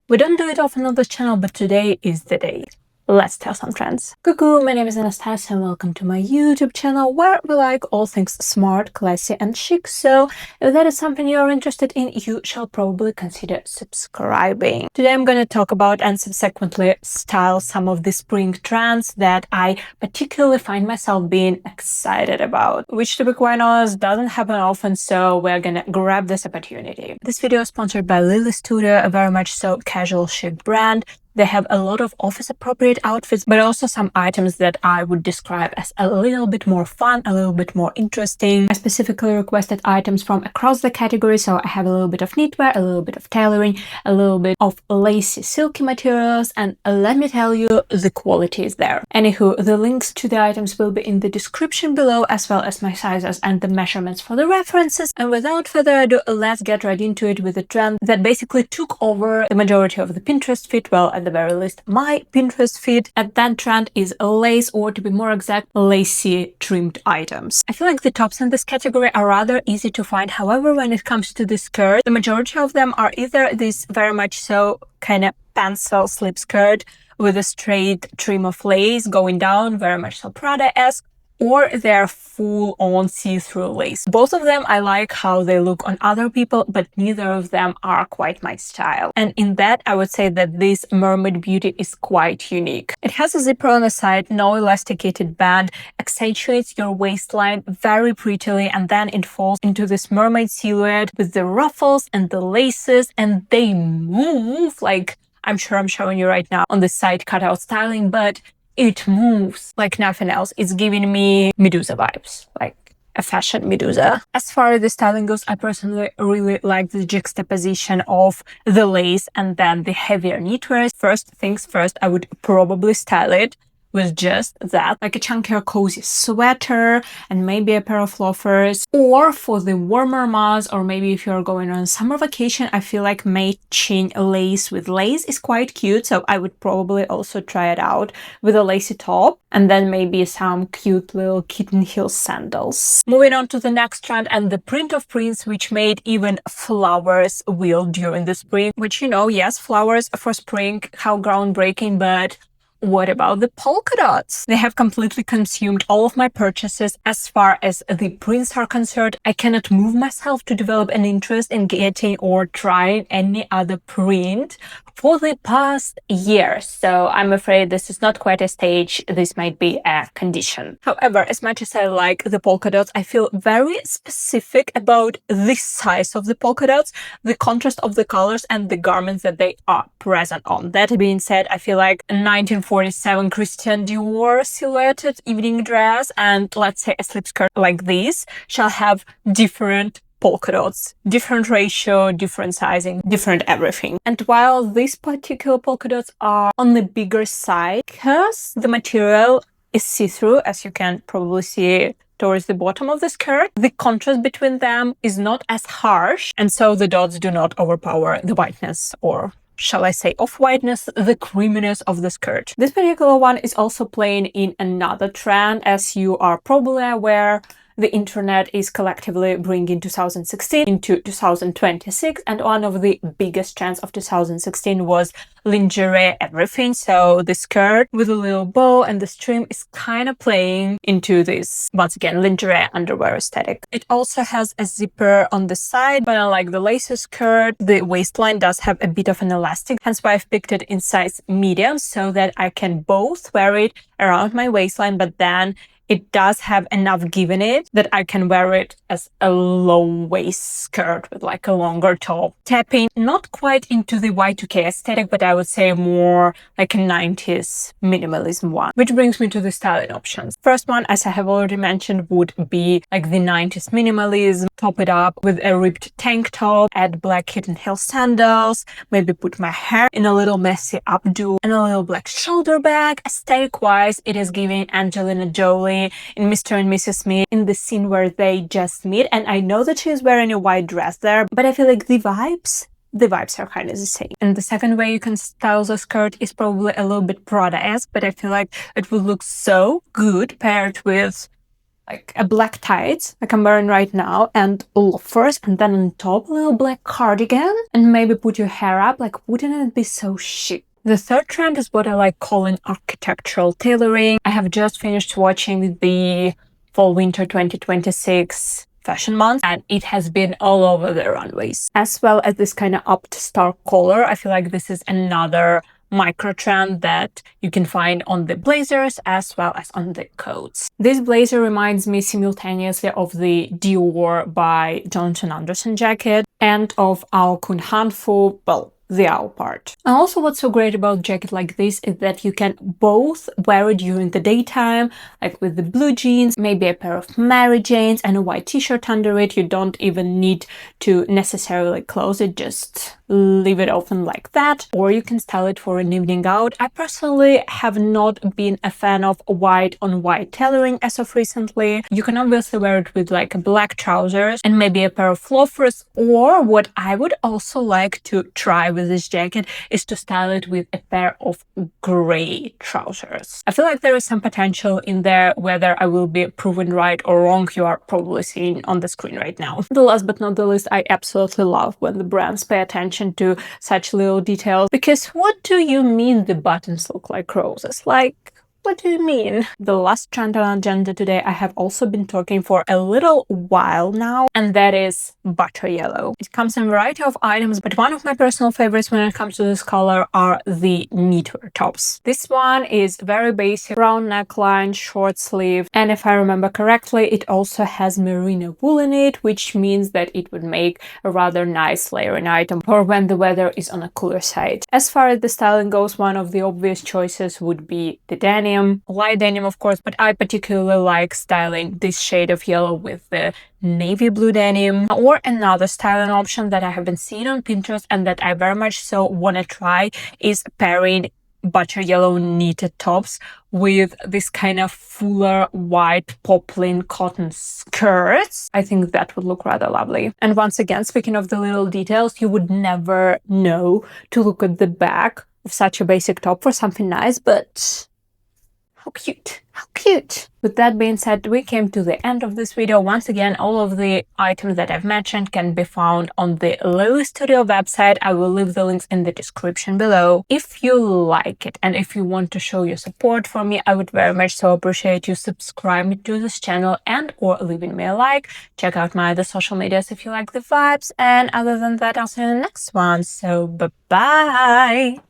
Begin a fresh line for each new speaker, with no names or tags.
We don't do it often on this channel, but today is the day. Let's tell some trends. Cuckoo, my name is Anastasiia and welcome to my YouTube channel where we like all things smart, classy and chic. So if that is something you're interested in, you shall probably consider subscribing. Today I'm going to talk about and subsequently style some of the spring trends that I particularly find myself being excited about, which to be quite honest doesn't happen often, so we're gonna grab this opportunity. This video is sponsored by Lily Studio, a very much so casual chic brand. They have a lot of office-appropriate outfits, but also some items that I would describe as a little bit more fun, a little bit more interesting. I specifically requested items from across the category, so I have a little bit of knitwear, a little bit of tailoring, a little bit of lacy, silky materials, and let me tell you, the quality is there. Anywho, the links to the items will be in the description below, as well as my sizes and the measurements for the references. And without further ado, let's get right into it with a trend that basically took over the majority of the Pinterest feed, well, at the very least my Pinterest feed. And that trend is lace, or to be more exact, lacy trimmed items. I feel like the tops in this category are rather easy to find. However, when it comes to the skirt, the majority of them are either this very much so kind of pencil slip skirt with a straight trim of lace going down, very much so Prada-esque, or they're full-on see-through lace. Both of them I like how they look on other people, but neither of them are quite my style. And in that, I would say that this Mermaid beauty is quite unique. It has a zipper on the side, no elasticated band, accentuates your waistline very prettily, and then it falls into this mermaid silhouette with the ruffles and the laces, and they move like, I'm sure I'm showing you right now on the side cutout styling, but it moves like nothing else. It's giving me Medusa vibes, like a fashion Medusa. As far as the styling goes, I personally really like the juxtaposition of the lace and then the heavier knitwear. First things first, I would probably style it with just that, like a chunkier cozy sweater and maybe a pair of loafers. Or for the warmer months, or maybe if you're going on summer vacation, I feel like matching lace with lace is quite cute, so I would probably also try it out with a lacy top and then maybe some cute little kitten heel sandals. Moving on to the next trend, and the print of prints, which made even flowers wild during the spring, which, you know, yes, flowers for spring, how groundbreaking, but what about the polka dots? They have completely consumed all of my purchases. As far as the prints are concerned, I cannot move myself to develop an interest in getting or trying any other print for the past year. So I'm afraid this is not quite a stage. This might be a condition. However, as much as I like the polka dots, I feel very specific about the size of the polka dots, the contrast of the colors, and the garments that they are present on. That being said, I feel like 1947 Christian Dior silhouetted evening dress and let's say a slip skirt like this shall have different polka dots, different ratio, different sizing, different everything. And while these particular polka dots are on the bigger side, because the material is see-through, as you can probably see towards the bottom of the skirt, the contrast between them is not as harsh, and so the dots do not overpower the whiteness, or shall I say off-whiteness, the creaminess of the skirt. This particular one is also playing in another trend. As you are probably aware, the internet is collectively bringing 2016 into 2026, and one of the biggest trends of 2016 was lingerie everything. So the skirt with a little bow and the string is kind of playing into this, once again, lingerie underwear aesthetic. It also has a zipper on the side, but unlike the lacy skirt, the waistline does have a bit of an elastic, hence why I've picked it in size medium so that I can both wear it around my waistline, but then it does have enough give in it that I can wear it as a low waist skirt with like a longer top. Tapping not quite into the Y2K aesthetic, but I would say more like a 90s minimalism one. Which brings me to the styling options. First one, as I have already mentioned, would be like the 90s minimalism. Top it up with a ripped tank top, add black kitten heel sandals, maybe put my hair in a little messy updo and a little black shoulder bag. Aesthetic wise, it is giving Angelina Jolie in Mr. and Mrs. Smith in the scene where they just meet, and I know that she's wearing a white dress there, but I feel like the vibes are kind of the same. And the second way you can style the skirt is probably a little bit Prada-esque, but I feel like it would look so good paired with like a black tights like I'm wearing right now and loafers, and then on top a little black cardigan, and maybe put your hair up. Like, wouldn't it be so chic? The third trend is what I like calling architectural tailoring. I have just finished watching the Fall-Winter 2026 fashion month, and it has been all over the runways, as well as this kind of up to stark color. I feel like this is another micro trend that you can find on the blazers as well as on the coats. This blazer reminds me simultaneously of the Dior by Jonathan Anderson jacket and of Aoqun handful, well, the owl part. And also what's so great about a jacket like this is that you can both wear it during the daytime, like with the blue jeans, maybe a pair of Mary Janes and a white t-shirt under it. You don't even need to necessarily close it, just leave it open like that, or you can style it for an evening out. I personally have not been a fan of white on white tailoring as of recently. You can obviously wear it with like black trousers and maybe a pair of loafers, or what I would also like to try with this jacket is to style it with a pair of gray trousers. I feel like there is some potential in there. Whether I will be proven right or wrong, you are probably seeing on the screen right now. The last but not the least, I absolutely love when the brands pay attention to such little details, because what do you mean the buttons look like roses? Like, what do you mean? The last trend on agenda today I have also been talking for a little while now, and that is butter yellow. It comes in a variety of items, but one of my personal favorites when it comes to this color are the knitwear tops. This one is very basic, round neckline, short sleeve, and if I remember correctly, it also has merino wool in it, which means that it would make a rather nice layering item for when the weather is on a cooler side. As far as the styling goes, one of the obvious choices would be the denim. Light denim, of course, but I particularly like styling this shade of yellow with the navy blue denim. Or another styling option that I have been seeing on Pinterest and that I very much so want to try is pairing butter yellow knitted tops with this kind of fuller white poplin cotton skirts. I think that would look rather lovely. And once again, speaking of the little details, you would never know to look at the back of such a basic top for something nice, but how cute, how cute. With that being said, we came to the end of this video. Once again, all of the items that I've mentioned can be found on the Lily Studio website. I will leave the links in the description below. If you like it and if you want to show your support for me, I would very much so appreciate you subscribing to this channel and or leaving me a like. Check out my other social medias if you like the vibes. And other than that, I'll see you in the next one. So bye-bye.